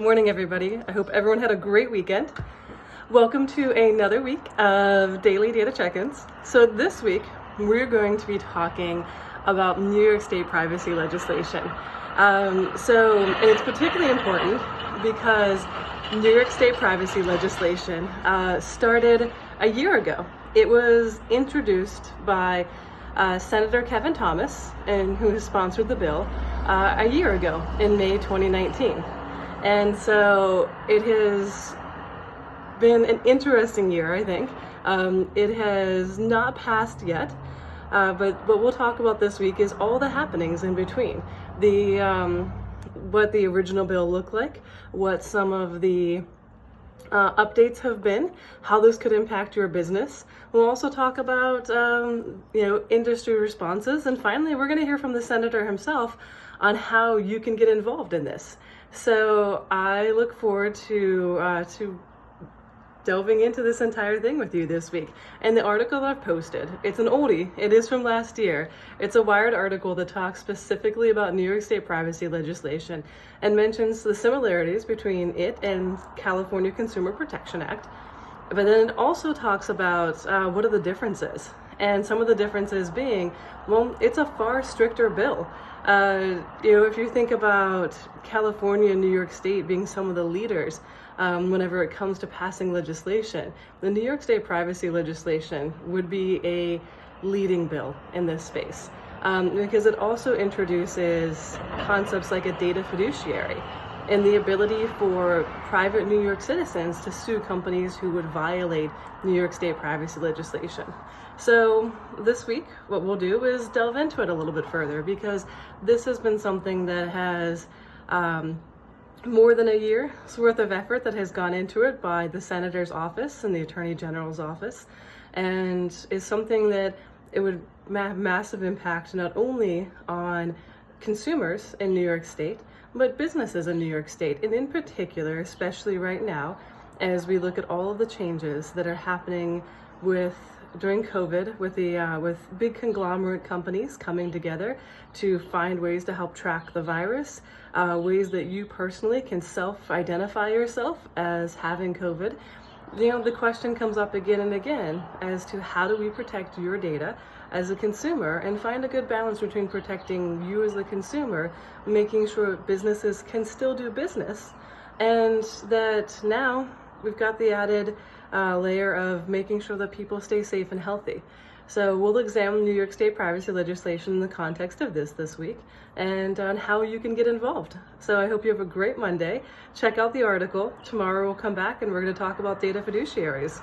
Morning, everybody. I hope everyone had a great weekend. Welcome to another week of Daily Data Check-ins. So this week, we're going to be talking about New York State privacy legislation. And it's particularly important because New York State privacy legislation started a year ago. It was introduced by Senator Kevin Thomas, and who has sponsored the bill, a year ago in May 2019. And so it has been an interesting year, I think. It has not passed yet, but what we'll talk about this week is all the happenings in between. What the original bill looked like, what some of the updates have been, how this could impact your business. We'll also talk about industry responses, and finally we're going to hear from the senator himself on how you can get involved in this. So I look forward to delving into this entire thing with you this week. And the article I've posted, it's an oldie. It is from last year. It's a Wired article that talks specifically about New York State privacy legislation and mentions the similarities between it and California Consumer Protection Act. But then it also talks about what are the differences. And some of the differences being, well, it's a far stricter bill. If you think about California and New York State being some of the leaders whenever it comes to passing legislation, the New York State privacy legislation would be a leading bill in this space because it also introduces concepts like a data fiduciary and the ability for private New York citizens to sue companies who would violate New York State privacy legislation. So this week, what we'll do is delve into it a little bit further, because this has been something that has more than a year's worth of effort that has gone into it by the Senator's office and the Attorney General's office, and is something that it would have massive impact not only on consumers in New York State, but businesses in New York State, and in particular, especially right now, as we look at all of the changes that are happening during COVID, with big conglomerate companies coming together to find ways to help track the virus, ways that you personally can self-identify yourself as having COVID. The question comes up again and again as to how do we protect your data as a consumer and find a good balance between protecting you as the consumer, making sure businesses can still do business, and that now we've got the added layer of making sure that people stay safe and healthy. So we'll examine New York State privacy legislation in the context of this week, and on how you can get involved. So I hope you have a great Monday. Check out the article. Tomorrow we'll come back and we're going to talk about data fiduciaries.